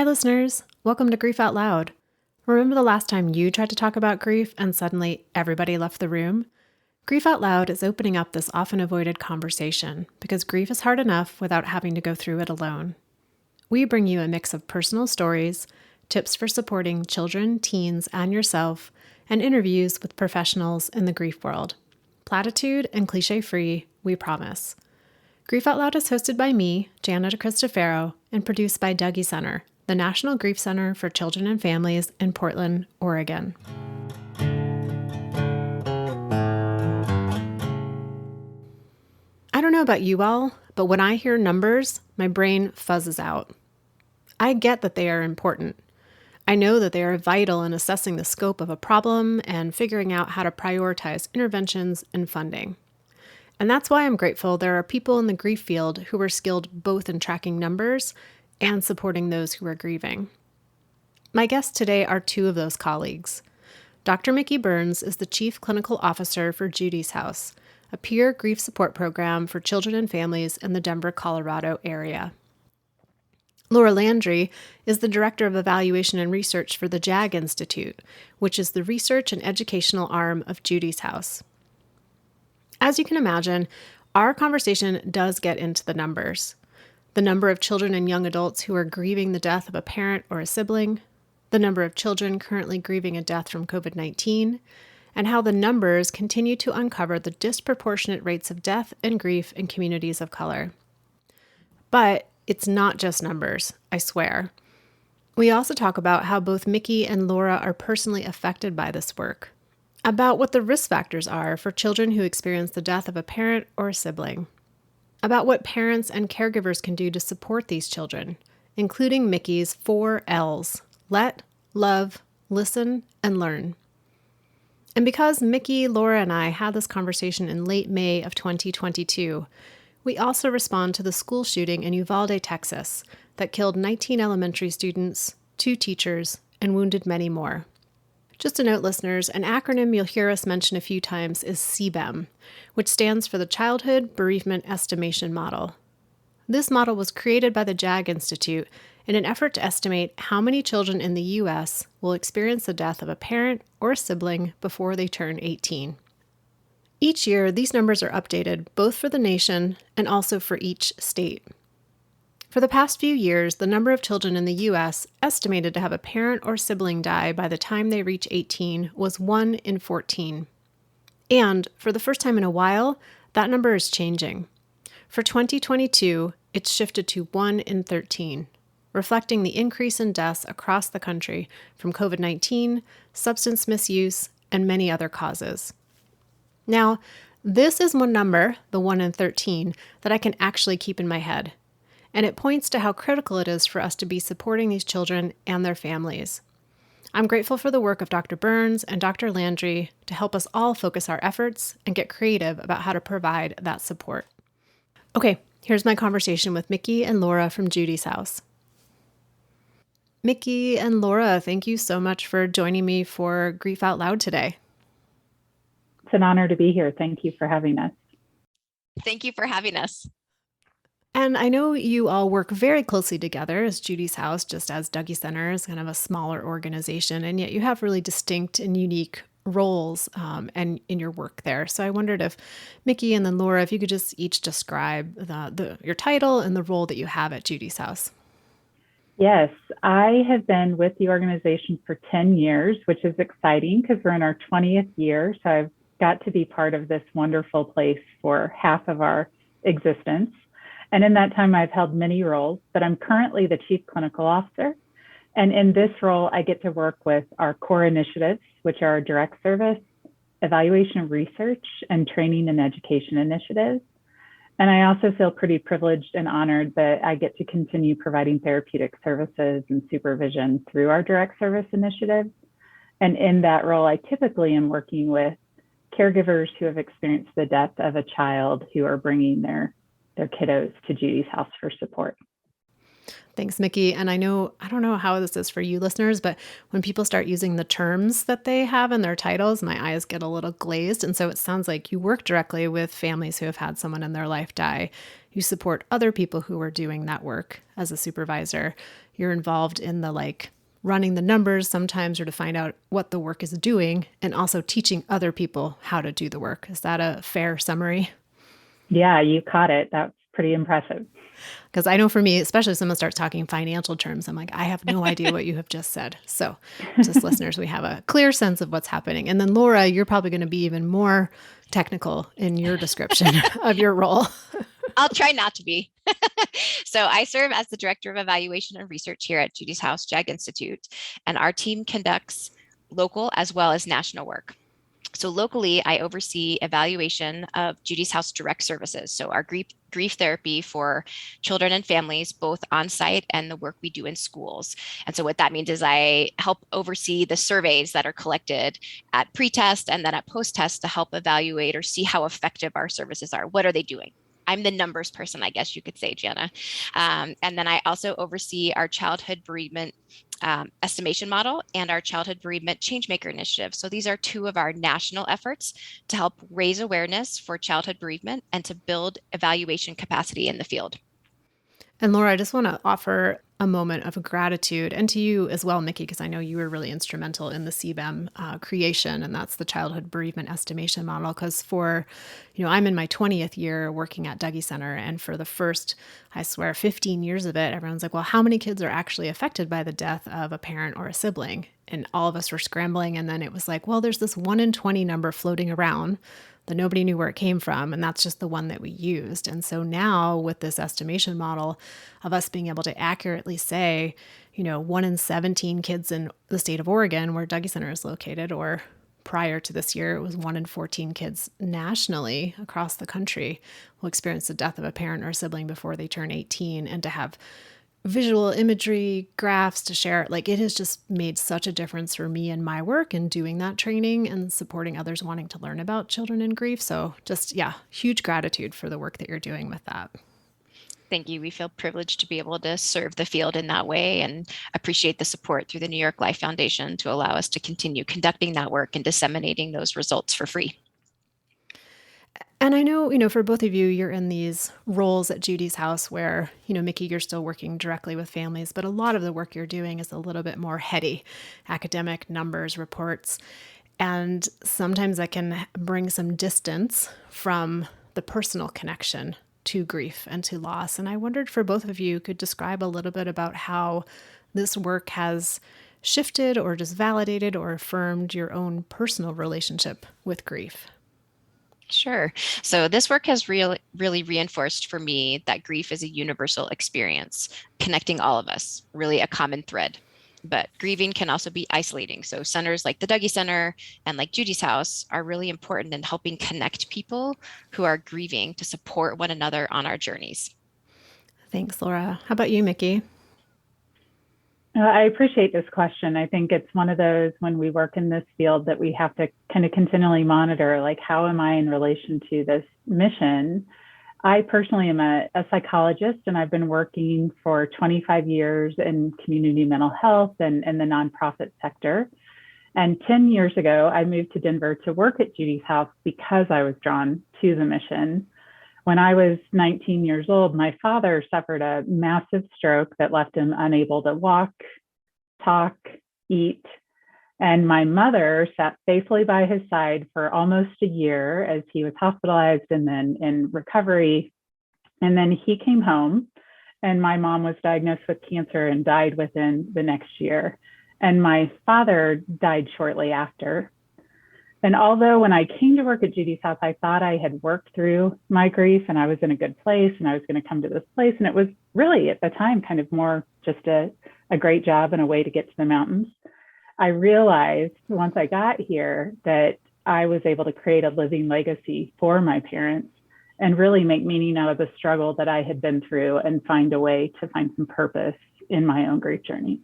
Hi, listeners. Welcome to Grief Out Loud. Remember the last time you tried to talk about grief and suddenly everybody left the room? Grief Out Loud is opening up this often avoided conversation because grief is hard enough without having to go through it alone. We bring you a mix of personal stories, tips for supporting children, teens, and yourself, and interviews with professionals in the grief world. Platitude and cliche-free, we promise. Grief Out Loud is hosted by me, Janet Cristofaro, and produced by JAG Center, the National Grief Center for Children and Families in Portland, Oregon. I don't know about you all, but when I hear numbers, my brain fuzzes out. I get that they are important. I know that they are vital in assessing the scope of a problem and figuring out how to prioritize interventions and funding. And that's why I'm grateful there are people in the grief field who are skilled both in tracking numbers and supporting those who are grieving. My guests today are two of those colleagues. Dr. Micki Burns is the Chief Clinical Officer for Judi's House, a peer grief support program for children and families in the Denver, Colorado area. Laura Landry is the Director of Evaluation and Research for the JAG Institute, which is the research and educational arm of Judi's House. As you can imagine, our conversation does get into the numbers. The number of children and young adults who are grieving the death of a parent or a sibling, the number of children currently grieving a death from COVID-19, and how the numbers continue to uncover the disproportionate rates of death and grief in communities of color. But it's not just numbers, I swear. We also talk about how both Micki and Laura are personally affected by this work, about what the risk factors are for children who experience the death of a parent or a sibling, about what parents and caregivers can do to support these children, including Micki's 4 L's: let, love, listen, and learn. And because Micki, Laura, and I had this conversation in late May of 2022, we also respond to the school shooting in Uvalde, Texas, that killed 19 elementary students, 2 teachers, and wounded many more. Just a note, listeners, an acronym you'll hear us mention a few times is CBEM, which stands for the Childhood Bereavement Estimation Model. This model was created by the JAG Institute in an effort to estimate how many children in the U.S. will experience the death of a parent or a sibling before they turn 18. Each year, these numbers are updated both for the nation and also for each state. For the past few years, the number of children in the U.S. estimated to have a parent or sibling die by the time they reach 18 was 1 in 14. And for the first time in a while, that number is changing. For 2022, it's shifted to 1 in 13, reflecting the increase in deaths across the country from COVID-19, substance misuse, and many other causes. Now, this is one number, the 1 in 13, that I can actually keep in my head. And it points to how critical it is for us to be supporting these children and their families. I'm grateful for the work of Dr. Burns and Dr. Landry to help us all focus our efforts and get creative about how to provide that support. Okay, here's my conversation with Micki and Laura from Judi's House. Micki and Laura, thank you so much for joining me for Grief Out Loud today. It's an honor to be here. Thank you for having us. Thank you for having us. And I know you all work very closely together as Judi's House, just as JAG Center is kind of a smaller organization, and yet you have really distinct and unique roles and in your work there. So I wondered if Micki and then Laura, if you could just each describe your title and the role that you have at Judi's House. Yes, I have been with the organization for 10 years, which is exciting because we're in our 20th year. So I've got to be part of this wonderful place for half of our existence. And in that time, I've held many roles, but I'm currently the Chief Clinical Officer. And in this role, I get to work with our core initiatives, which are direct service, evaluation research, and training and education initiatives. And I also feel pretty privileged and honored that I get to continue providing therapeutic services and supervision through our direct service initiatives. And in that role, I typically am working with caregivers who have experienced the death of a child who are bringing their kiddos to Judi's House for support. Thanks, Micki. And I don't know how this is for you listeners, but when people start using the terms that they have in their titles, my eyes get a little glazed. And so it sounds like you work directly with families who have had someone in their life die. You support other people who are doing that work as a supervisor. you're involved in the like running the numbers sometimes or to find out what the work is doing and also teaching other people how to do the work. Is that a fair summary? Yeah, you caught it. That's pretty impressive. Because I know for me, especially if someone starts talking financial terms, I'm like, I have no idea what you have just said. So, just listeners, we have a clear sense of what's happening. And then, Laura, you're probably going to be even more technical in your description of your role. I'll try not to be. So I serve as the Director of Evaluation and Research here at Judi's House, JAG Institute, and our team conducts local as well as national work. So locally, I oversee evaluation of Judi's House direct services. So our grief therapy for children and families, both on site and the work we do in schools. And so what that means is I help oversee the surveys that are collected at pre-test and then at post-test to help evaluate or see how effective our services are. What are they doing? I'm the numbers person, I guess you could say, Jana. And then I also oversee our childhood bereavement estimation model and our childhood bereavement changemaker initiative. So these are two of our national efforts to help raise awareness for childhood bereavement and to build evaluation capacity in the field. And Laura, I just want to offer a moment of gratitude and to you as well, Micki, because I know you were really instrumental in the CBEM creation, and that's the Childhood Bereavement Estimation Model. Because I'm in my 20th year working at Dougy Center, and for the first, I swear, 15 years of it, everyone's like, well, how many kids are actually affected by the death of a parent or a sibling? And all of us were scrambling, and then it was like, well, there's this 1 in 20 number floating around that nobody knew where it came from. And that's just the one that we used. And so now with this estimation model of us being able to accurately say, 1 in 17 kids in the state of Oregon, where Dougy Center is located, or prior to this year, it was 1 in 14 kids nationally across the country will experience the death of a parent or a sibling before they turn 18. And to have visual imagery, graphs to share. Like, it has just made such a difference for me in my work and doing that training and supporting others wanting to learn about children in grief. So just, huge gratitude for the work that you're doing with that. Thank you. We feel privileged to be able to serve the field in that way and appreciate the support through the New York Life Foundation to allow us to continue conducting that work and disseminating those results for free. And I know, for both of you, you're in these roles at Judi's House where, Micki, you're still working directly with families, but a lot of the work you're doing is a little bit more heady, academic numbers, reports. And sometimes that can bring some distance from the personal connection to grief and to loss. And I wondered for both of you could describe a little bit about how this work has shifted or just validated or affirmed your own personal relationship with grief. Sure. So this work has really reinforced for me that grief is a universal experience, connecting all of us, really a common thread. But grieving can also be isolating. So centers like the Dougy Center and like Judi's House are really important in helping connect people who are grieving to support one another on our journeys. Thanks, Laura. How about you, Micki? I appreciate this question. I think it's one of those when we work in this field that we have to kind of continually monitor, like, how am I in relation to this mission? I personally am a psychologist, and I've been working for 25 years in community mental health and the nonprofit sector. And 10 years ago, I moved to Denver to work at Judi's House because I was drawn to the mission. When I was 19 years old, my father suffered a massive stroke that left him unable to walk, talk, eat. And my mother sat faithfully by his side for almost a year as he was hospitalized and then in recovery. And then he came home, and my mom was diagnosed with cancer and died within the next year. And my father died shortly after. And although when I came to work at Judi's House, I thought I had worked through my grief and I was in a good place and I was going to come to this place. And it was really at the time kind of more just a great job and a way to get to the mountains. I realized once I got here that I was able to create a living legacy for my parents and really make meaning out of the struggle that I had been through and find a way to find some purpose in my own grief journey.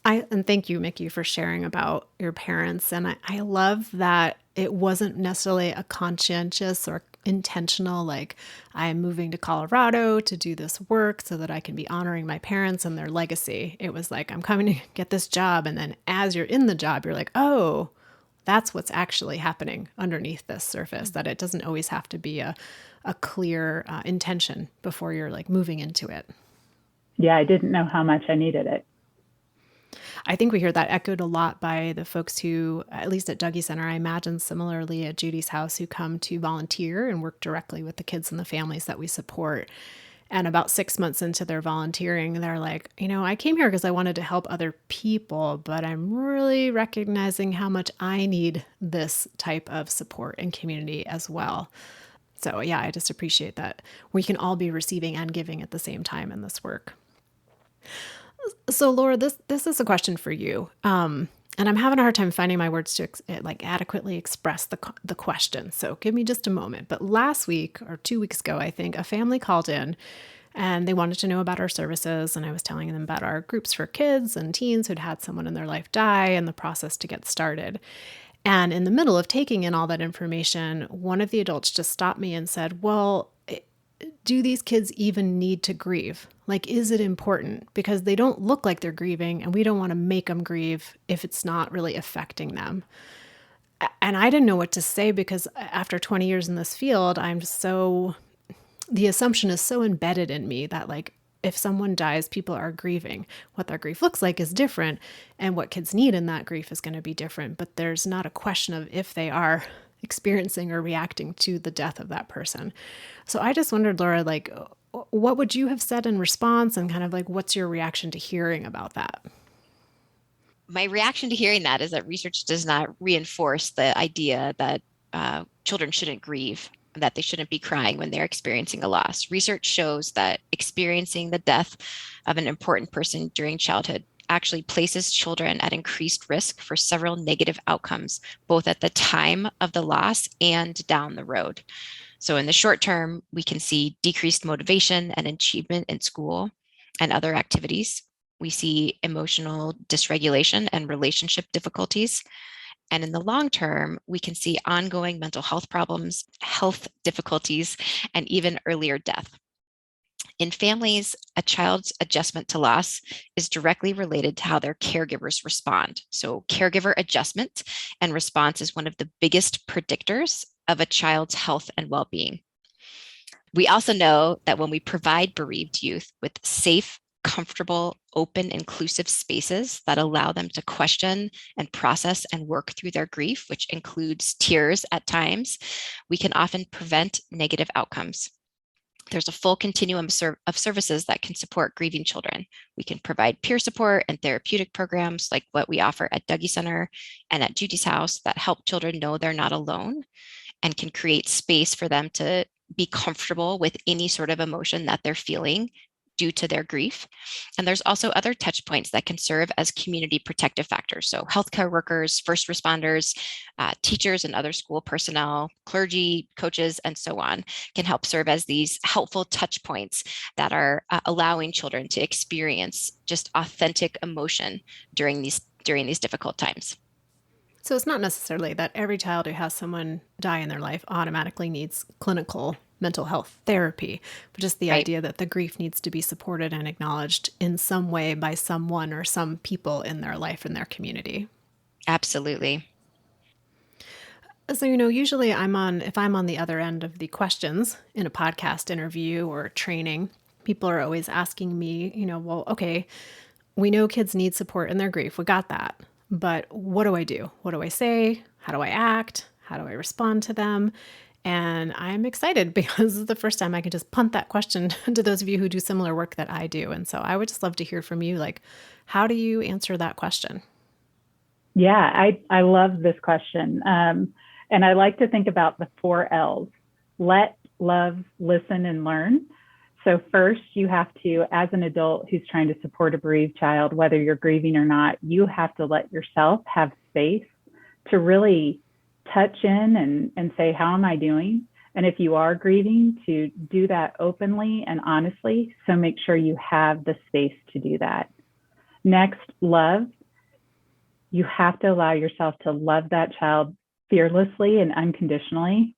And thank you, Micki, for sharing about your parents. And I love that it wasn't necessarily a conscientious or intentional, like, I'm moving to Colorado to do this work so that I can be honoring my parents and their legacy. It was like, I'm coming to get this job. And then as you're in the job, you're like, oh, that's what's actually happening underneath this surface, that it doesn't always have to be a clear intention before you're like moving into it. Yeah, I didn't know how much I needed it. I think we hear that echoed a lot by the folks who, at least at Dougie Center, I imagine similarly at Judi's house, who come to volunteer and work directly with the kids and the families that we support. And about 6 months into their volunteering, they're like, I came here because I wanted to help other people, but I'm really recognizing how much I need this type of support and community as well. So, yeah, I just appreciate that we can all be receiving and giving at the same time in this work. So, Laura, this is a question for you, and I'm having a hard time finding my words to adequately express the question. So, give me just a moment. But last week or 2 weeks ago, I think a family called in, and they wanted to know about our services, and I was telling them about our groups for kids and teens who'd had someone in their life die and the process to get started. And in the middle of taking in all that information, one of the adults just stopped me and said, "Well, do these kids even need to grieve? Like, is it important? Because they don't look like they're grieving, and we don't want to make them grieve if it's not really affecting them." And I didn't know what to say, because after 20 years in this field, the assumption is so embedded in me that, like, if someone dies, people are grieving. What their grief looks like is different, and what kids need in that grief is going to be different. But there's not a question of if they are experiencing or reacting to the death of that person. So I just wondered, Laura, like, what would you have said in response, and kind of like, what's your reaction to hearing about that? My reaction to hearing that is that research does not reinforce the idea that children shouldn't grieve, that they shouldn't be crying when they're experiencing a loss. Research shows that experiencing the death of an important person during childhood actually places children at increased risk for several negative outcomes, both at the time of the loss and down the road. So in the short term, we can see decreased motivation and achievement in school and other activities. We see emotional dysregulation and relationship difficulties. And in the long term, we can see ongoing mental health problems, health difficulties, and even earlier death. In families, a child's adjustment to loss is directly related to how their caregivers respond. So, caregiver adjustment and response is one of the biggest predictors of a child's health and well being. We also know that when we provide bereaved youth with safe, comfortable, open, inclusive spaces that allow them to question and process and work through their grief, which includes tears at times, we can often prevent negative outcomes. There's a full continuum of services that can support grieving children. We can provide peer support and therapeutic programs like what we offer at Dougie Center and at Judi's house that help children know they're not alone and can create space for them to be comfortable with any sort of emotion that they're feeling due to their grief. And there's also other touch points that can serve as community protective factors. So healthcare workers, first responders, teachers and other school personnel, clergy, coaches, and so on can help serve as these helpful touch points that are allowing children to experience just authentic emotion during these difficult times. So it's not necessarily that every child who has someone die in their life automatically needs clinical mental health therapy, but just the Right. idea that the grief needs to be supported and acknowledged in some way by someone or some people in their life and their community. Absolutely. So, usually if I'm on the other end of the questions in a podcast interview or training, people are always asking me, well, okay, we know kids need support in their grief. We got that. But what do I do? What do I say? How do I act? How do I respond to them? And I'm excited because it's the first time I can just punt that question to those of you who do similar work that I do. And so I would just love to hear from you. Like, how do you answer that question? Yeah, I love this question. And I like to think about the 4 L's: let, love, listen, and learn. So first, you have to, as an adult who's trying to support a bereaved child, whether you're grieving or not, you have to let yourself have space to really touch in and say, how am I doing? And if you are grieving, to do that openly and honestly. So make sure you have the space to do that. Next, love. You have to allow yourself to love that child fearlessly and unconditionally.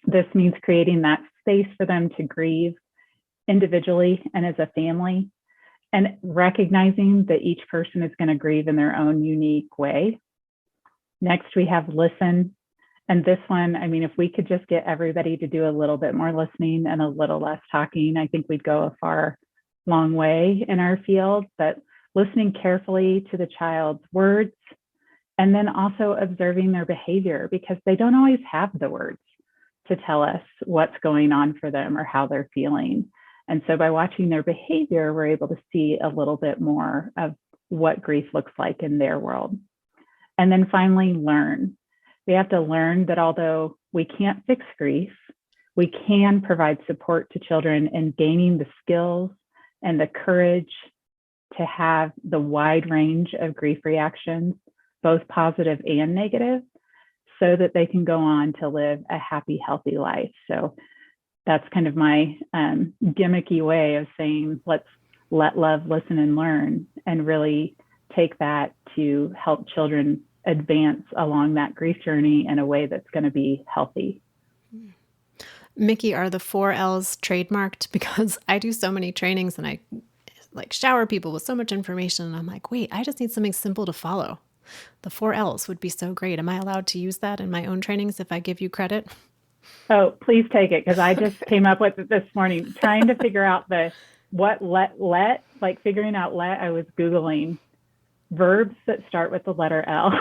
This means creating that space for them to grieve individually and as a family, and recognizing that each person is going to grieve in their own unique way. Next, we have listen. And this one, I mean, if we could just get everybody to do a little bit more listening and a little less talking, I think we'd go a long way in our field, but listening carefully to the child's words and then also observing their behavior, because they don't always have the words to tell us what's going on for them or how they're feeling. And so by watching their behavior, we're able to see a little bit more of what grief looks like in their world. And then finally, learn. We have to learn that although we can't fix grief, we can provide support to children in gaining the skills and the courage to have the wide range of grief reactions, both positive and negative, so that they can go on to live a happy, healthy life. So that's kind of my gimmicky way of saying, let's let love, listen, and learn, and really take that to help children advance along that grief journey in a way that's going to be healthy. Micki, are the 4Ls trademarked? Because I do so many trainings and I like shower people with so much information. And I'm like, wait, I just need something simple to follow. The 4Ls would be so great. Am I allowed to use that in my own trainings if I give you credit? Oh, please take it, because I just came up with it this morning, trying to figure out like figuring out let. I was Googling verbs that start with the letter L.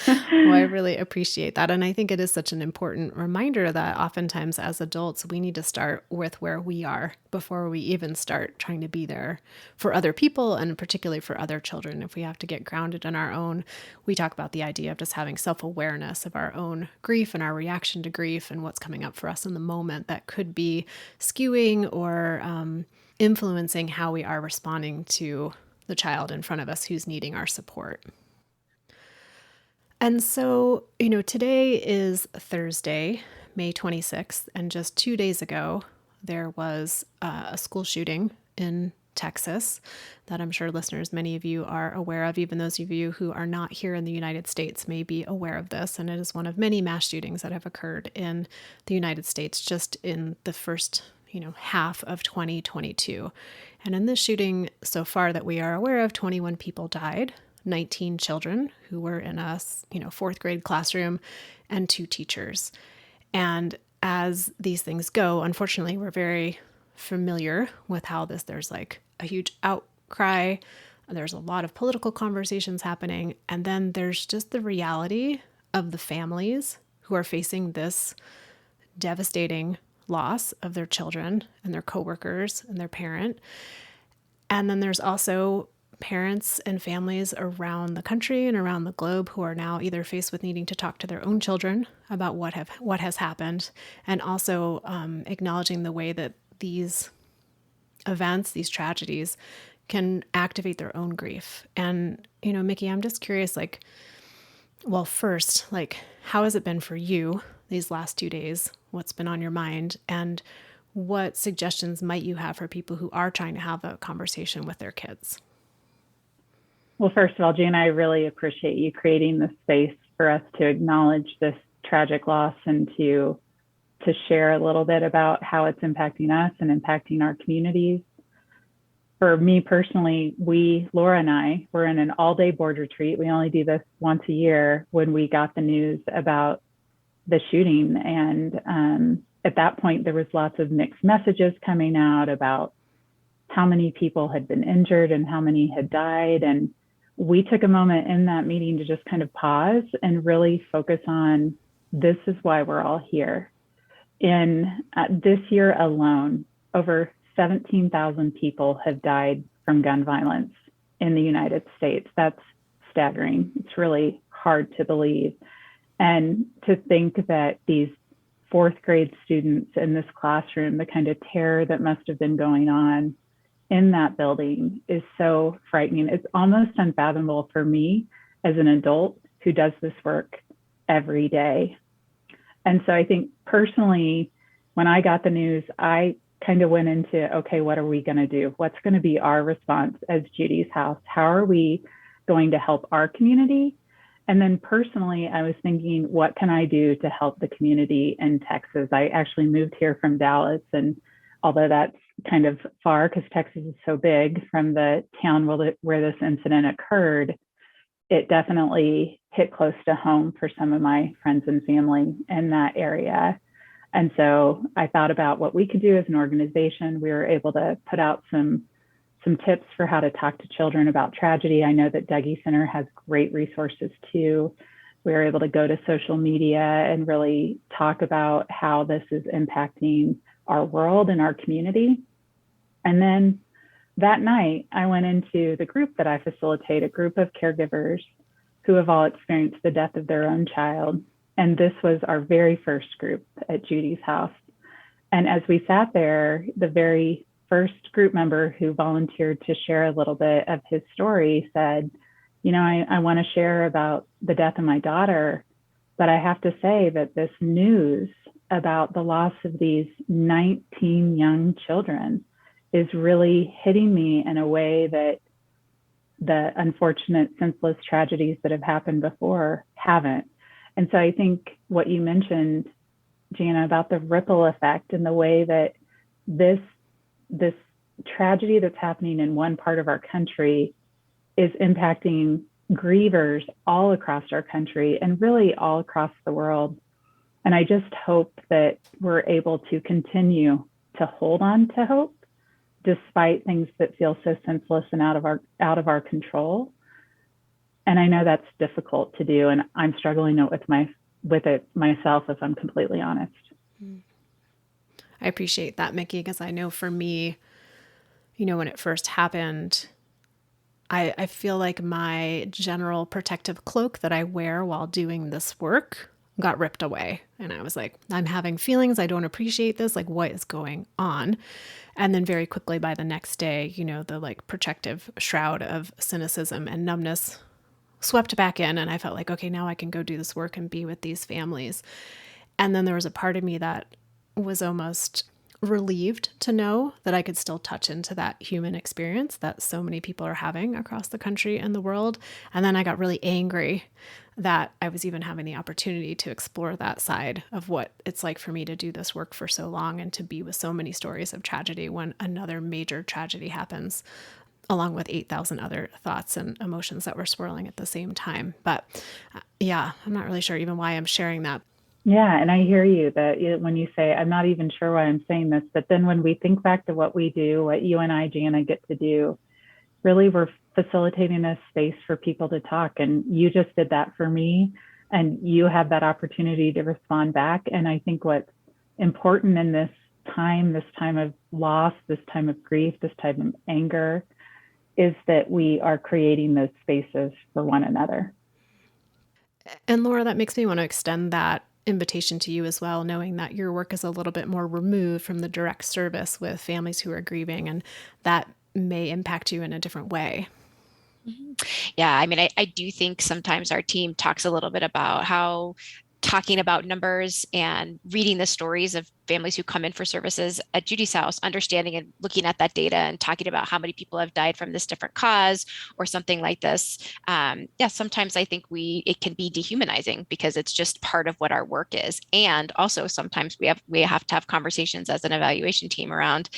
Well, I really appreciate that. And I think it is such an important reminder that oftentimes as adults, we need to start with where we are before we even start trying to be there for other people, and particularly for other children. If we have to get grounded in our own, we talk about the idea of just having self-awareness of our own grief and our reaction to grief and what's coming up for us in the moment that could be skewing or influencing how we are responding to the child in front of us who's needing our support. And so, today is Thursday, May 26th, and just 2 days ago, there was a school shooting in Texas that I'm sure listeners, many of you are aware of. Even those of you who are not here in the United States may be aware of this. And it is one of many mass shootings that have occurred in the United States just in the first half of 2022. And in this shooting so far that we are aware of, 21 people died. 19 children who were in a fourth grade classroom, and 2 teachers. And as these things go, unfortunately, we're very familiar with how there's like a huge outcry. There's a lot of political conversations happening. And then there's just the reality of the families who are facing this devastating loss of their children and their coworkers and their parent. And then there's also parents and families around the country and around the globe who are now either faced with needing to talk to their own children about what has happened, and also acknowledging the way that these events, these tragedies, can activate their own grief. And Micki, I'm just curious, first, how has it been for you these last 2 days? What's been on your mind, and what suggestions might you have for people who are trying to have a conversation with their kids? Well, first of all, Gina, I really appreciate you creating this space for us to acknowledge this tragic loss and to share a little bit about how it's impacting us and impacting our communities. For me personally, Laura and I, were in an all-day board retreat. We only do this once a year when we got the news about the shooting. And at that point, there was lots of mixed messages coming out about how many people had been injured and how many had died. And we took a moment in that meeting to just kind of pause and really focus on, this is why we're all here. In this year alone, over 17,000 people have died from gun violence in the United States. That's staggering. It's really hard to believe. And to think that these fourth grade students in this classroom, the kind of terror that must have been going on in that building is so frightening. It's almost unfathomable for me as an adult who does this work every day. And so I think personally, when I got the news, I kind of went into, okay, what are we going to do? What's going to be our response as Judi's House? How are we going to help our community? And then personally, I was thinking, what can I do to help the community in Texas? I actually moved here from Dallas, and although that's kind of far because Texas is so big from the town where this incident occurred, it definitely hit close to home for some of my friends and family in that area. And so I thought about what we could do as an organization. We were able to put out some tips for how to talk to children about tragedy. I know that Dougie Center has great resources too. We were able to go to social media and really talk about how this is impacting our world and our community. And then that night, I went into the group that I facilitate, a group of caregivers who have all experienced the death of their own child. And this was our very first group at Judi's house. And as we sat there, the very first group member who volunteered to share a little bit of his story said, you know, I want to share about the death of my daughter, but I have to say that this news about the loss of these 19 young children is really hitting me in a way that the unfortunate, senseless tragedies that have happened before haven't. And so I think what you mentioned, Jana, about the ripple effect and the way that this tragedy that's happening in one part of our country is impacting grievers all across our country and really all across the world. And I just hope that we're able to continue to hold on to hope despite things that feel so senseless and out of our control. And I know that's difficult to do, and I'm struggling with it myself, if I'm completely honest. I appreciate that, Micki, because I know for me, you know, when it first happened, I feel like my general protective cloak that I wear while doing this work got ripped away. And I was like, I'm having feelings. I don't appreciate this. Like, what is going on? And then very quickly by the next day, you know, the like protective shroud of cynicism and numbness swept back in. And I felt like, okay, now I can go do this work and be with these families. And then there was a part of me that was almost relieved to know that I could still touch into that human experience that so many people are having across the country and the world. And then I got really angry that I was even having the opportunity to explore that side of what it's like for me to do this work for so long and to be with so many stories of tragedy when another major tragedy happens, along with 8,000 other thoughts and emotions that were swirling at the same time. But yeah, I'm not really sure even why I'm sharing that. Yeah, and I hear you that when you say, I'm not even sure why I'm saying this, but then when we think back to what we do, what you and I, Jana, get to do, really we're facilitating a space for people to talk. And you just did that for me, and you have that opportunity to respond back. And I think what's important in this time of loss, this time of grief, this time of anger, is that we are creating those spaces for one another. And Laura, that makes me want to extend that invitation to you as well, knowing that your work is a little bit more removed from the direct service with families who are grieving, and that may impact you in a different way. Yeah, I mean, I do think sometimes our team talks a little bit about how talking about numbers and reading the stories of families who come in for services at Judi's house, understanding and looking at that data and talking about how many people have died from this different cause or something like this. Yeah, sometimes I think it can be dehumanizing because it's just part of what our work is. And also sometimes we have to have conversations as an evaluation team around,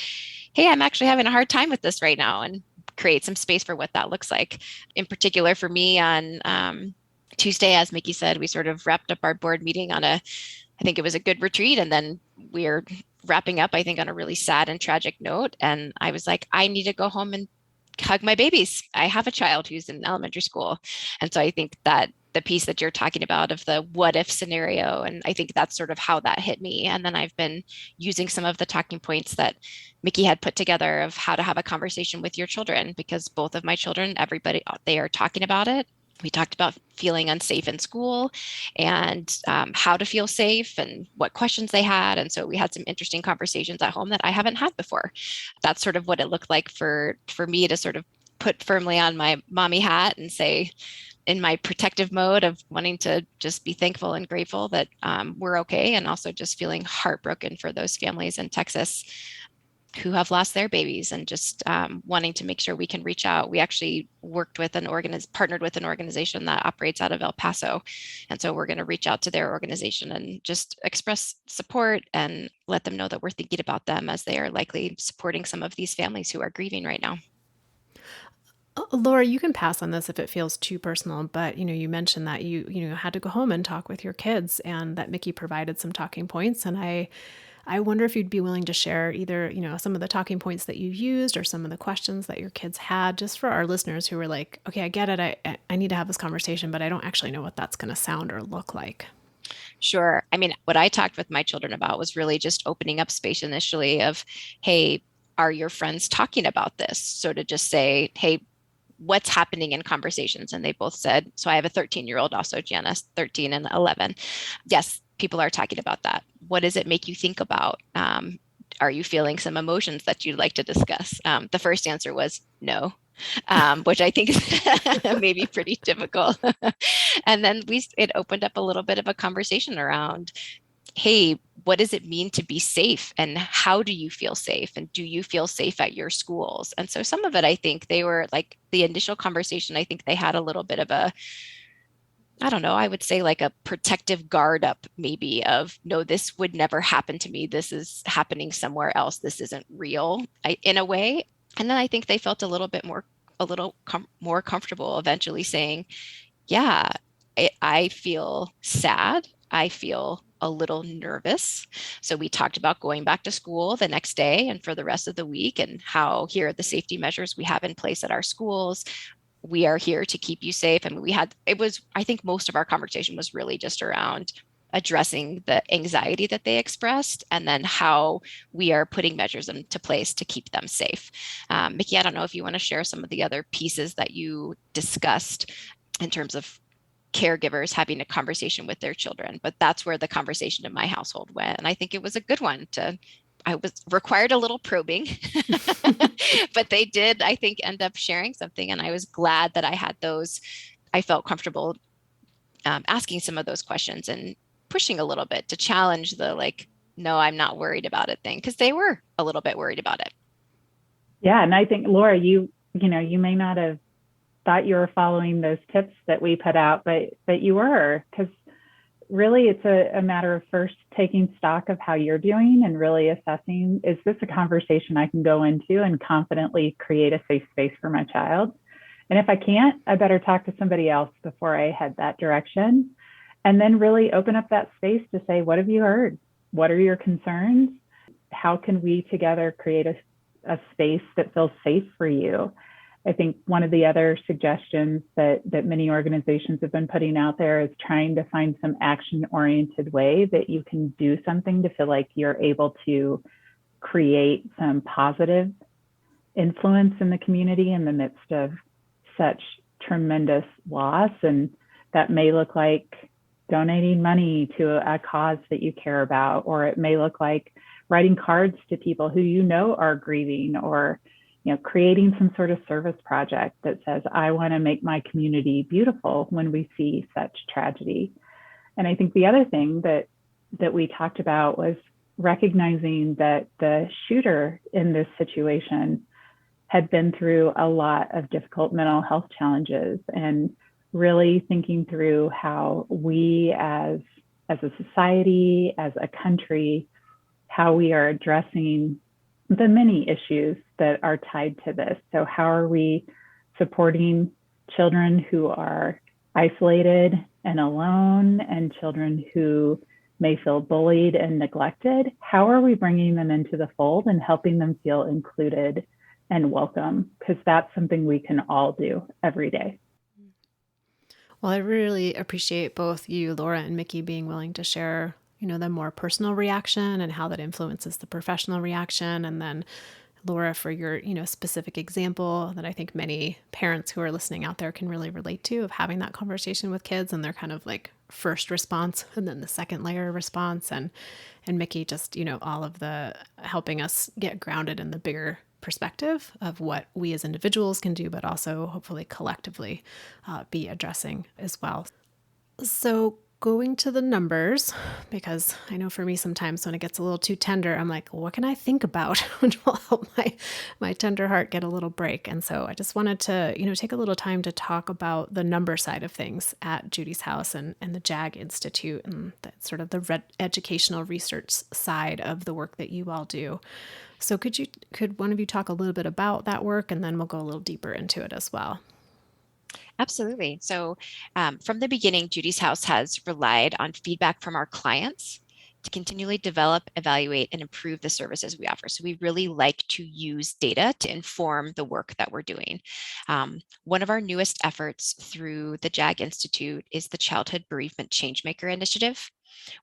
hey, I'm actually having a hard time with this right now, and create some space for what that looks like. In particular for me on Tuesday, as Micki said, we sort of wrapped up our board meeting on I think it was a good retreat. And then we're wrapping up, I think, on a really sad and tragic note. And I was like, I need to go home and hug my babies. I have a child who's in elementary school. And so I think that the piece that you're talking about of the what if scenario, and I think that's sort of how that hit me. And then I've been using some of the talking points that Micki had put together of how to have a conversation with your children, because both of my children, everybody, they are talking about it. We talked about feeling unsafe in school and how to feel safe and what questions they had. And so we had some interesting conversations at home that I haven't had before. That's sort of what it looked like for me to sort of put firmly on my mommy hat and say, in my protective mode of wanting to just be thankful and grateful that we're okay. And also just feeling heartbroken for those families in Texas who have lost their babies, and just wanting to make sure we can reach out. We actually partnered with an organization that operates out of El Paso. And so we're going to reach out to their organization and just express support and let them know that we're thinking about them as they are likely supporting some of these families who are grieving right now. Laura, you can pass on this if it feels too personal, but you mentioned that you had to go home and talk with your kids, and that Micki provided some talking points, and I wonder if you'd be willing to share either some of the talking points that you used or some of the questions that your kids had, just for our listeners who were like, okay, I get it, I need to have this conversation, but I don't actually know what that's going to sound or look like. Sure. I mean, what I talked with my children about was really just opening up space initially of, hey, are your friends talking about this? So to just say, hey, what's happening in conversations? And they both said, so I have a 13-year-old also, Janice, 13 and 11. Yes, people are talking about that. What does it make you think about? Are you feeling some emotions that you'd like to discuss? The first answer was no, which I think is maybe pretty typical. And then it opened up a little bit of a conversation around, hey, what does it mean to be safe? And how do you feel safe? And do you feel safe at your schools? And so some of it, I think they were like the initial conversation, I think they had a little bit of a, I don't know, I would say like a protective guard up, maybe, of no, this would never happen to me. This is happening somewhere else. This isn't real, in a way. And then I think they felt more comfortable eventually saying, yeah, I feel sad. I feel a little nervous. So we talked about going back to school the next day and for the rest of the week, and how here are the safety measures we have in place at our schools. We are here to keep you safe. I mean, I think most of our conversation was really just around addressing the anxiety that they expressed, and then how we are putting measures into place to keep them safe. Micki, I don't know if you want to share some of the other pieces that you discussed in terms of caregivers having a conversation with their children, but that's where the conversation in my household went. And I think it was a good one. I was required a little probing, but they did, I think, end up sharing something. And I was glad that I felt comfortable asking some of those questions and pushing a little bit to challenge the like, no, I'm not worried about it thing, because they were a little bit worried about it. Yeah. And I think, Laura, you may not have thought you were following those tips that we put out, but you were, because really it's a matter of first taking stock of how you're doing and really assessing, is this a conversation I can go into and confidently create a safe space for my child? And if I can't, I better talk to somebody else before I head that direction. And then really open up that space to say, what have you heard? What are your concerns? How can we together create a space that feels safe for you? I think one of the other suggestions that many organizations have been putting out there is trying to find some action-oriented way that you can do something to feel like you're able to create some positive influence in the community in the midst of such tremendous loss. And that may look like donating money to a cause that you care about, or it may look like writing cards to people who are grieving, or creating some sort of service project that says, I want to make my community beautiful when we see such tragedy. And I think the other thing that we talked about was recognizing that the shooter in this situation had been through a lot of difficult mental health challenges, and really thinking through how we as a society, as a country, how we are addressing the many issues that are tied to this. So how are we supporting children who are isolated and alone, and children who may feel bullied and neglected? How are we bringing them into the fold and helping them feel included and welcome? Because that's something we can all do every day. Well, I really appreciate both you, Laura, and Micki, being willing to share the more personal reaction and how that influences the professional reaction. And then Laura, for your, specific example that I think many parents who are listening out there can really relate to, of having that conversation with kids and their kind of like first response and then the second layer of response. And Micki, just, all of the helping us get grounded in the bigger perspective of what we as individuals can do, but also hopefully collectively be addressing as well. So going to the numbers, because I know for me sometimes when it gets a little too tender, I'm like, what can I think about which will help my tender heart get a little break? And so I just wanted to, take a little time to talk about the number side of things at Judi's house and the JAG Institute, and that sort of the educational research side of the work that you all do. So could one of you talk a little bit about that work, and then we'll go a little deeper into it as well. Absolutely. So, from the beginning, Judy's House has relied on feedback from our clients to continually develop, evaluate, and improve the services we offer. So, we really like to use data to inform the work that we're doing. One of our newest efforts through the JAG Institute is the Childhood Bereavement Changemaker Initiative.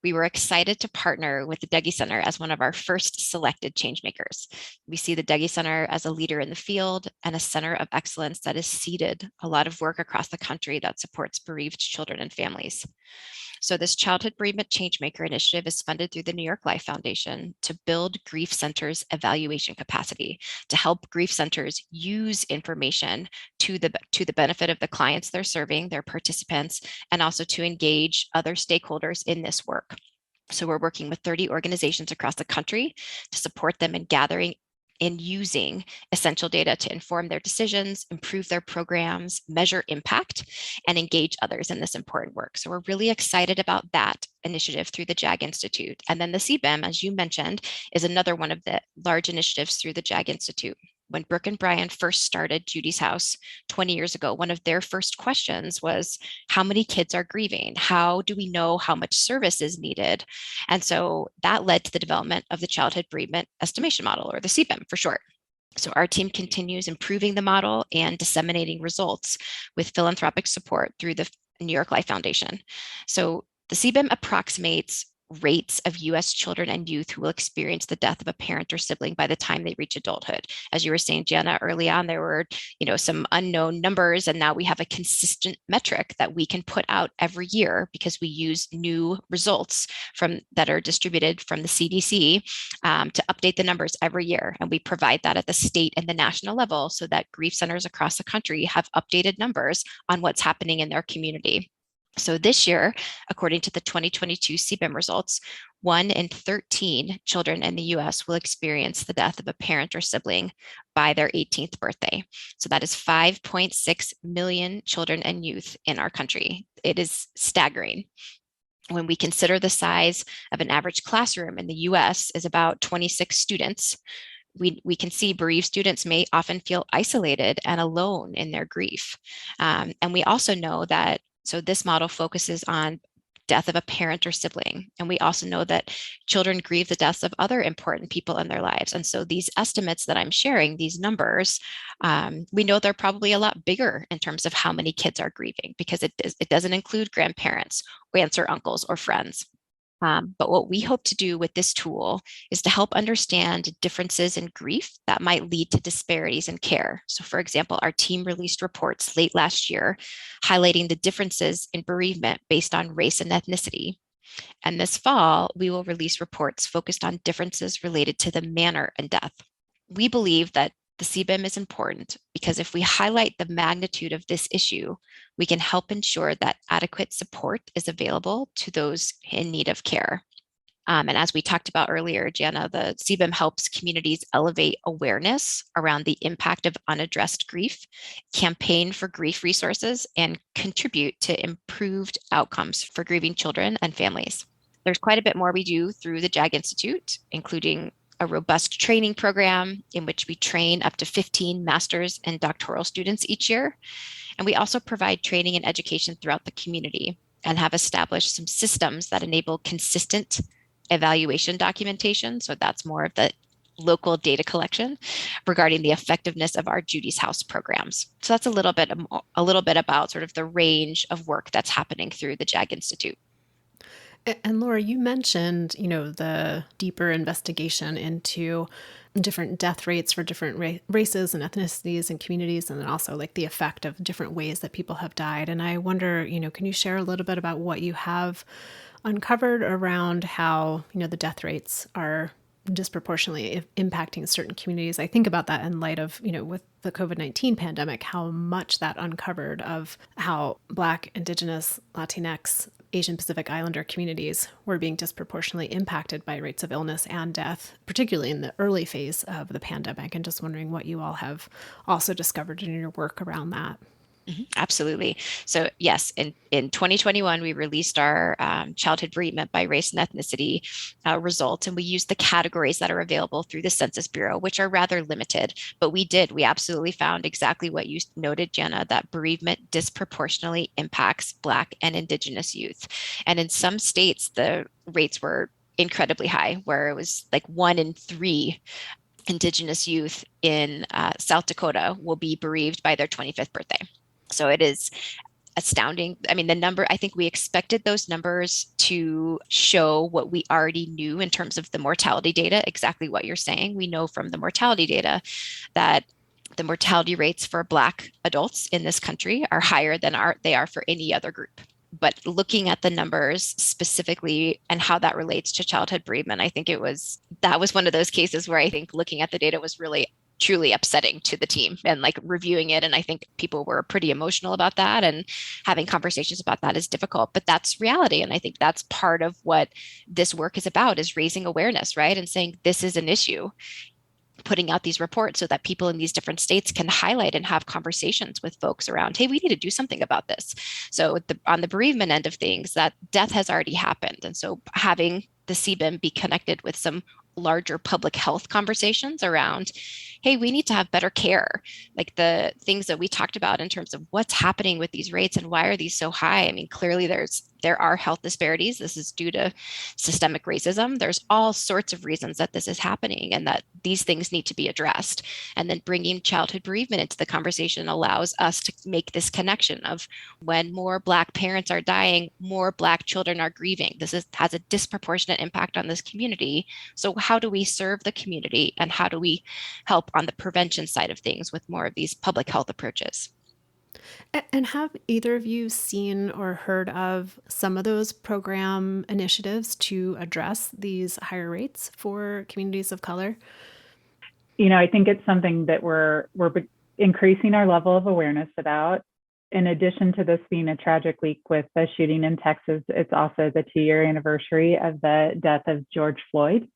We were excited to partner with the Dougy Center as one of our first selected changemakers. We see the Dougy Center as a leader in the field and a center of excellence that has seeded a lot of work across the country that supports bereaved children and families. So this Childhood Bereavement Changemaker initiative is funded through the New York Life Foundation to build grief centers' evaluation capacity, to help grief centers use information to the benefit of the clients they're serving, their participants, and also to engage other stakeholders in this work. So we're working with 30 organizations across the country to support them in gathering and using essential data to inform their decisions, improve their programs, measure impact, and engage others in this important work. So we're really excited about that initiative through the JAG Institute. And then the CBEM, as you mentioned, is another one of the large initiatives through the JAG Institute. When Brooke and Brian first started Judy's House 20 years ago, one of their first questions was, how many kids are grieving? How do we know how much service is needed? And so that led to the development of the Childhood Bereavement Estimation Model, or the CBEM for short. So our team continues improving the model and disseminating results with philanthropic support through the New York Life Foundation. So the CBEM approximates rates of US children and youth who will experience the death of a parent or sibling by the time they reach adulthood. As you were saying, Gianna, early on, there were, some unknown numbers, and now we have a consistent metric that we can put out every year because we use new results that are distributed from the CDC to update the numbers every year. And we provide that at the state and the national level so that grief centers across the country have updated numbers on what's happening in their community. So this year, according to the 2022 CBEM results, 1 in 13 children in the US will experience the death of a parent or sibling by their 18th birthday. So that is 5.6 million children and youth in our country. It is staggering. When we consider the size of an average classroom in the US is about 26 students, we can see bereaved students may often feel isolated and alone in their grief. And we also know that so this model focuses on death of a parent or sibling. And we also know that children grieve the deaths of other important people in their lives. And so these estimates that I'm sharing, these numbers, we know they're probably a lot bigger in terms of how many kids are grieving because it doesn't include grandparents, aunts or uncles or friends. But what we hope to do with this tool is to help understand differences in grief that might lead to disparities in care. So, for example, our team released reports late last year highlighting the differences in bereavement based on race and ethnicity. And this fall, we will release reports focused on differences related to the manner and death. We believe that the CBEM is important because if we highlight the magnitude of this issue, we can help ensure that adequate support is available to those in need of care. And as we talked about earlier, Gianna, the CBEM helps communities elevate awareness around the impact of unaddressed grief, campaign for grief resources, and contribute to improved outcomes for grieving children and families. There's quite a bit more we do through the JAG Institute, including a robust training program in which we train up to 15 master's and doctoral students each year. And we also provide training and education throughout the community and have established some systems that enable consistent evaluation documentation. So that's more of the local data collection regarding the effectiveness of our Judy's House programs. So that's a little bit about sort of the range of work that's happening through the JAG Institute. And Laura, you mentioned, the deeper investigation into different death rates for different races and ethnicities and communities, and then also like the effect of different ways that people have died. And I wonder, can you share a little bit about what you have uncovered around how, the death rates are disproportionately impacting certain communities? I think about that in light of, with the COVID-19 pandemic, how much that uncovered of how Black, Indigenous, Latinx, Asian Pacific Islander communities were being disproportionately impacted by rates of illness and death, particularly in the early phase of the pandemic. And just wondering what you all have also discovered in your work around that. Absolutely. So yes, in 2021, we released our childhood bereavement by race and ethnicity results, and we used the categories that are available through the Census Bureau, which are rather limited. But we absolutely found exactly what you noted, Jenna, that bereavement disproportionately impacts Black and Indigenous youth. And in some states, the rates were incredibly high, where it was like 1 in 3 Indigenous youth in South Dakota will be bereaved by their 25th birthday. So it is astounding. I mean, the number, I think we expected those numbers to show what we already knew in terms of the mortality data, exactly what you're saying. We know from the mortality data that the mortality rates for Black adults in this country are higher than they are for any other group. But looking at the numbers specifically and how that relates to childhood bereavement, I think that was one of those cases where I think looking at the data was really truly upsetting to the team and like reviewing it. And I think people were pretty emotional about that, and having conversations about that is difficult, but that's reality. And I think that's part of what this work is about, is raising awareness, right? And saying this is an issue, putting out these reports so that people in these different states can highlight and have conversations with folks around, hey, we need to do something about this. So on the bereavement end of things, that death has already happened. And so having the CBEM be connected with some larger public health conversations around, hey, we need to have better care, like the things that we talked about in terms of what's happening with these rates and why are these so high. I mean, clearly there are health disparities. This is due to systemic racism. There's all sorts of reasons that this is happening and that these things need to be addressed. And then bringing childhood bereavement into the conversation allows us to make this connection of when more Black parents are dying, more Black children are grieving. Has a disproportionate impact on this community. So how do we serve the community, and how do we help on the prevention side of things with more of these public health approaches? And have either of you seen or heard of some of those program initiatives to address these higher rates for communities of color? I think it's something that we're increasing our level of awareness about. In addition to this being a tragic week with the shooting in Texas, it's also the 2-year anniversary of the death of George Floyd.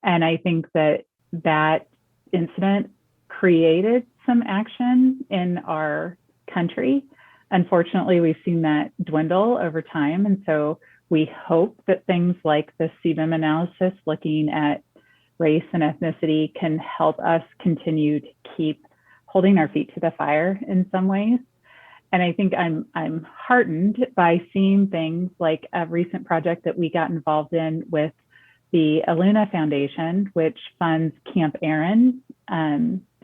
And I think that incident created some action in our country. Unfortunately, we've seen that dwindle over time. And so we hope that things like the CBEM analysis looking at race and ethnicity can help us continue to keep holding our feet to the fire in some ways. And I think I'm heartened by seeing things like a recent project that we got involved in with the Aluna Foundation, which funds Camp Aaron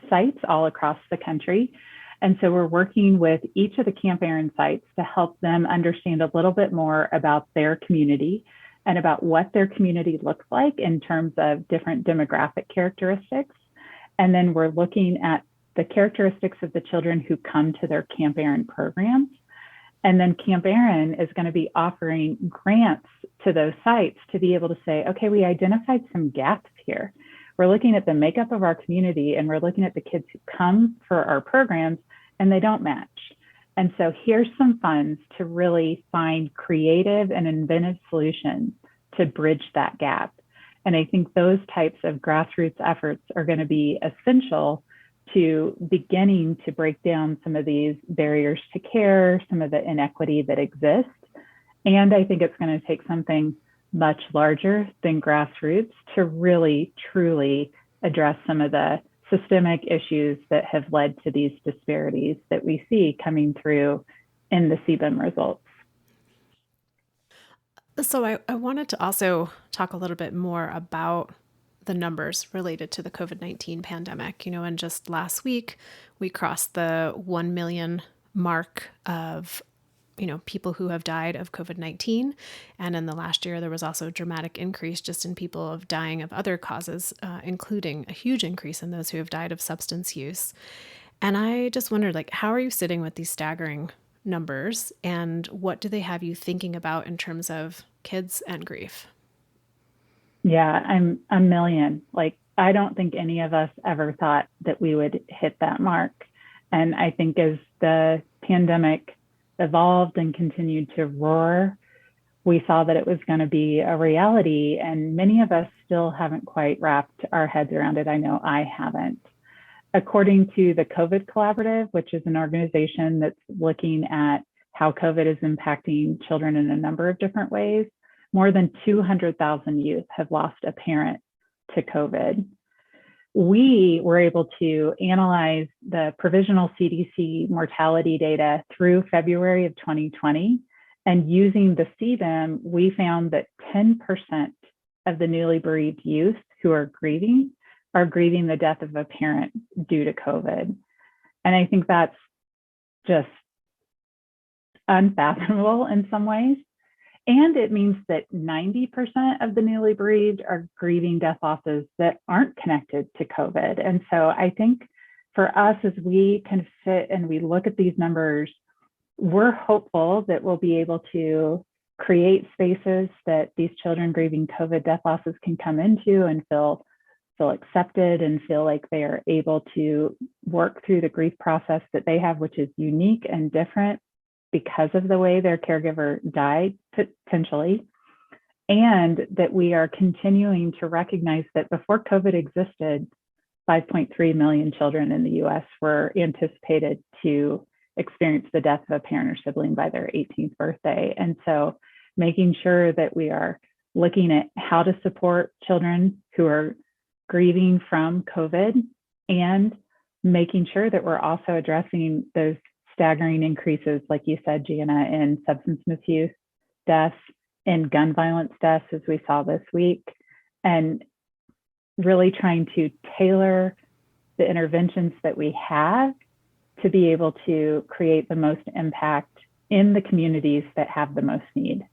sites all across the country. And so we're working with each of the Camp Aaron sites to help them understand a little bit more about their community and about what their community looks like in terms of different demographic characteristics. And then we're looking at the characteristics of the children who come to their Camp Aaron programs. And then Camp Aaron is going to be offering grants to those sites to be able to say, okay, we identified some gaps here. We're looking at the makeup of our community and we're looking at the kids who come for our programs and they don't match. And so here's some funds to really find creative and inventive solutions to bridge that gap. And I think those types of grassroots efforts are going to be essential to beginning to break down some of these barriers to care, some of the inequity that exists. And I think it's going to take something much larger than grassroots to really, truly address some of the systemic issues that have led to these disparities that we see coming through in the CBEM results. So I wanted to also talk a little bit more about the numbers related to the COVID-19 pandemic. And just last week, we crossed the 1 million mark of people who have died of COVID-19. And in the last year, there was also a dramatic increase just in people of dying of other causes, including a huge increase in those who have died of substance use. And I just wondered, how are you sitting with these staggering numbers, and what do they have you thinking about in terms of kids and grief? Yeah, I'm a million. I don't think any of us ever thought that we would hit that mark. And I think as the pandemic evolved and continued to roar, we saw that it was going to be a reality. And many of us still haven't quite wrapped our heads around it. I know I haven't. according to the COVID Collaborative, which is an organization that's looking at how COVID is impacting children in a number of different ways, more than 200,000 youth have lost a parent to COVID. We were able to analyze the provisional CDC mortality data through February of 2020. And using the CBEM, we found that 10% of the newly bereaved youth who are grieving the death of a parent due to COVID. And I think that's just unfathomable in some ways. And it means that 90% of the newly bereaved are grieving death losses that aren't connected to COVID. And so I think for us, as we kind of sit and we look at these numbers, we're hopeful that we'll be able to create spaces that these children grieving COVID death losses can come into and feel accepted and feel like they are able to work through the grief process that they have, which is unique and different because of the way their caregiver died, potentially, and that we are continuing to recognize that before COVID existed, 5.3 million children in the US were anticipated to experience the death of a parent or sibling by their 18th birthday. And so making sure that we are looking at how to support children who are grieving from COVID and making sure that we're also addressing those staggering increases, like you said, Gianna, in substance misuse deaths and gun violence deaths, as we saw this week, and really trying to tailor the interventions that we have to be able to create the most impact in the communities that have the most need.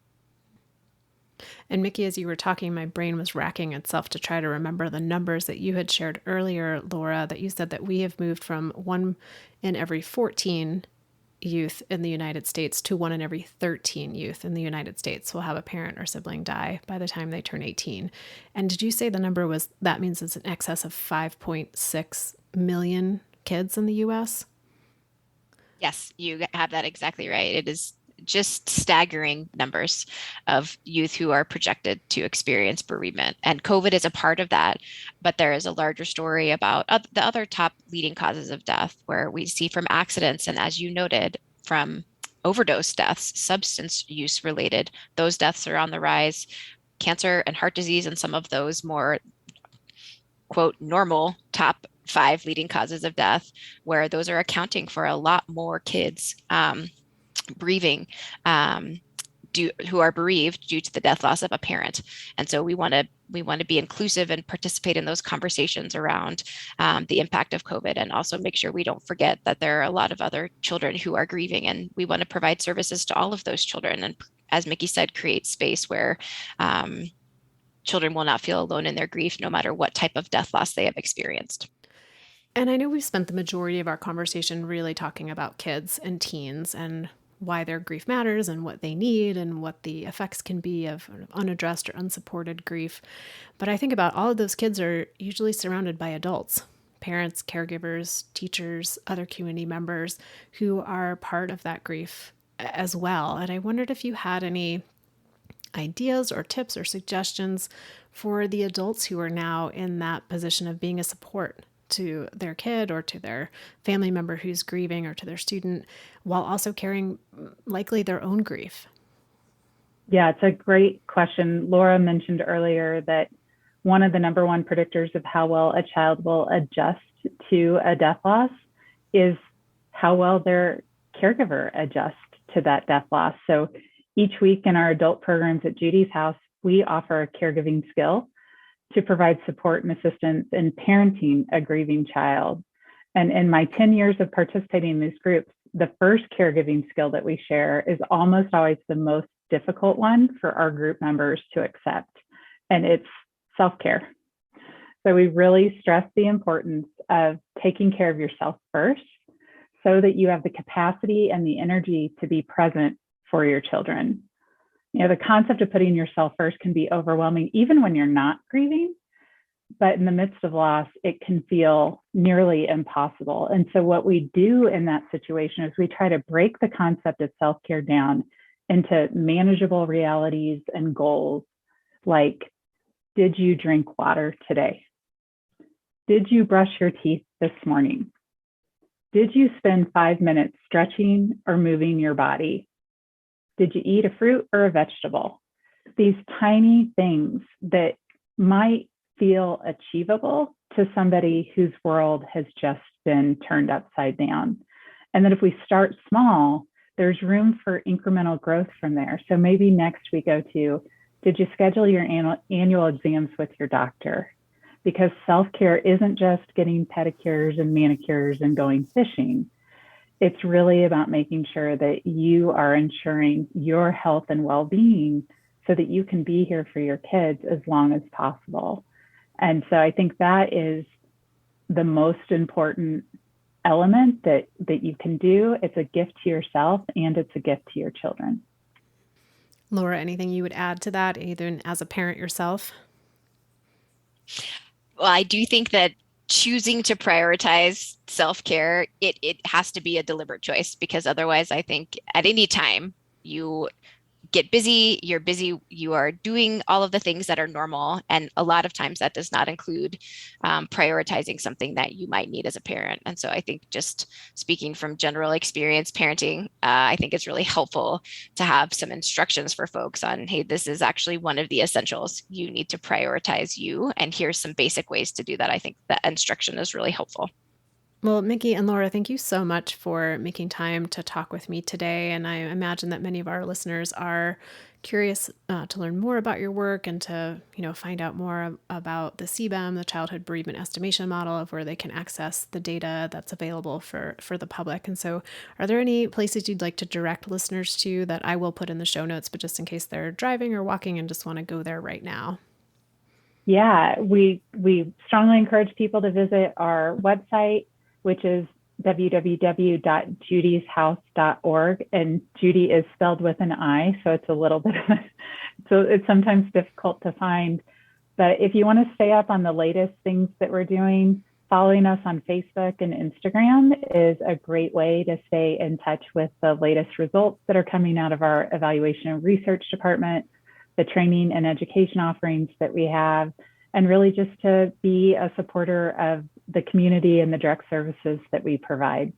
And Micki, as you were talking, my brain was racking itself to try to remember the numbers that you had shared earlier, Laura, that you said that we have moved from 1 in every 14 youth in the United States to 1 in every 13 youth in the United States will have a parent or sibling die by the time they turn 18. And did you say the number was, that means it's in excess of 5.6 million kids in the US? Yes, you have that exactly right. It is just staggering numbers of youth who are projected to experience bereavement. And COVID is a part of that, but there is a larger story about the other top leading causes of death, where we see from accidents, and as you noted, from overdose deaths, substance use related, those deaths are on the rise. Cancer and heart disease, and some of those more, quote, normal top 5 leading causes of death, where those are accounting for a lot more kids bereaving, who are bereaved due to the death loss of a parent. And so we want to be inclusive and participate in those conversations around the impact of COVID, and also make sure we don't forget that there are a lot of other children who are grieving, and we want to provide services to all of those children. And as Micki said, create space where children will not feel alone in their grief, no matter what type of death loss they have experienced. And I know we've spent the majority of our conversation really talking about kids and teens and why their grief matters and what they need and what the effects can be of unaddressed or unsupported grief. But I think about all of those kids are usually surrounded by adults, parents, caregivers, teachers, other community members who are part of that grief as well. And I wondered if you had any ideas or tips or suggestions for the adults who are now in that position of being a support to their kid or to their family member who's grieving or to their student, while also carrying likely their own grief. Yeah, it's a great question. Laura mentioned earlier that one of the number one predictors of how well a child will adjust to a death loss is how well their caregiver adjusts to that death loss. So each week in our adult programs at Judi's house, we offer a caregiving skill to provide support and assistance in parenting a grieving child. And in my 10 years of participating in these groups, the first caregiving skill that we share is almost always the most difficult one for our group members to accept, and it's self-care. So we really stress the importance of taking care of yourself first so that you have the capacity and the energy to be present for your children. You know, the concept of putting yourself first can be overwhelming, even when you're not grieving, but in the midst of loss, it can feel nearly impossible. And so what we do in that situation is we try to break the concept of self-care down into manageable realities and goals, like, did you drink water today? Did you brush your teeth this morning? Did you spend 5 minutes stretching or moving your body? Did you eat a fruit or a vegetable? These tiny things that might feel achievable to somebody whose world has just been turned upside down. And that if we start small, there's room for incremental growth from there. So maybe next we go to, did you schedule your annual exams with your doctor? Because self-care isn't just getting pedicures and manicures and going fishing. It's really about making sure that you are ensuring your health and well-being so that you can be here for your kids as long as possible. And so I think that is the most important element that you can do. It's a gift to yourself and it's a gift to your children. Laura, anything you would add to that, either as a parent yourself? Well, I do think that choosing to prioritize self-care, it has to be a deliberate choice, because otherwise I think at any time you get busy, you are doing all of the things that are normal. And a lot of times that does not include prioritizing something that you might need as a parent. And so I think, just speaking from general experience parenting, I think it's really helpful to have some instructions for folks on, hey, this is actually one of the essentials. You need to prioritize you. And here's some basic ways to do that. I think that instruction is really helpful. Well, Micki and Laura, thank you so much for making time to talk with me today. And I imagine that many of our listeners are curious to learn more about your work and to, find out more about the CBEM, the Childhood Bereavement Estimation Model, of where they can access the data that's available for the public. And so are there any places you'd like to direct listeners to that I will put in the show notes, but just in case they're driving or walking and just want to go there right now? Yeah, we strongly encourage people to visit our website, which is www.judishouse.org. And Judi is spelled with an I, so it's a little bit, so it's sometimes difficult to find. But if you want to stay up on the latest things that we're doing, following us on Facebook and Instagram is a great way to stay in touch with the latest results that are coming out of our evaluation and research department, the training and education offerings that we have, and really just to be a supporter of the community and the direct services that we provide.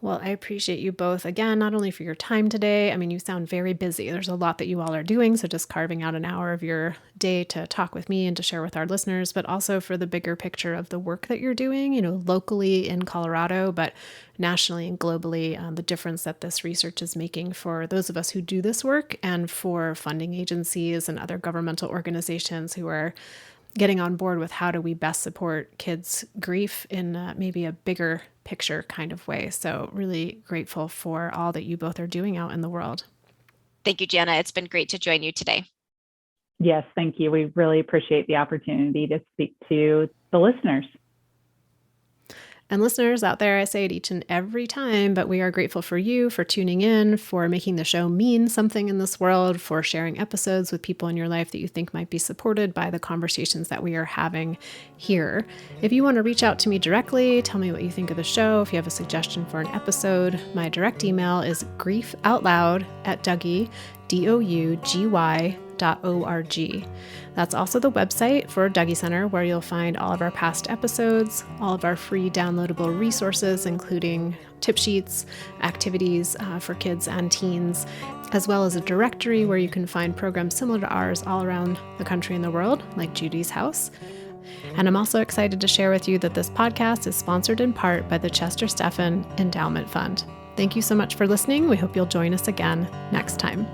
Well, I appreciate you both, again, not only for your time today. I mean, you sound very busy. There's a lot that you all are doing. So just carving out an hour of your day to talk with me and to share with our listeners, but also for the bigger picture of the work that you're doing, locally in Colorado, but nationally and globally, the difference that this research is making for those of us who do this work and for funding agencies and other governmental organizations who are getting on board with how do we best support kids' grief in maybe a bigger picture kind of way. So really grateful for all that you both are doing out in the world. Thank you, Jana. It's been great to join you today. Yes, thank you. We really appreciate the opportunity to speak to the listeners. And listeners out there, I say it each and every time, but we are grateful for you, for tuning in, for making the show mean something in this world, for sharing episodes with people in your life that you think might be supported by the conversations that we are having here. If you want to reach out to me directly, tell me what you think of the show. If you have a suggestion for an episode, my direct email is griefoutloud@dougy, DOUGY.org. That's also the website for Dougy Center, where you'll find all of our past episodes, all of our free downloadable resources, including tip sheets, activities for kids and teens, as well as a directory where you can find programs similar to ours all around the country and the world, like Judi's House. And I'm also excited to share with you that this podcast is sponsored in part by the Chester Stephan Endowment Fund. Thank you so much for listening. We hope you'll join us again next time.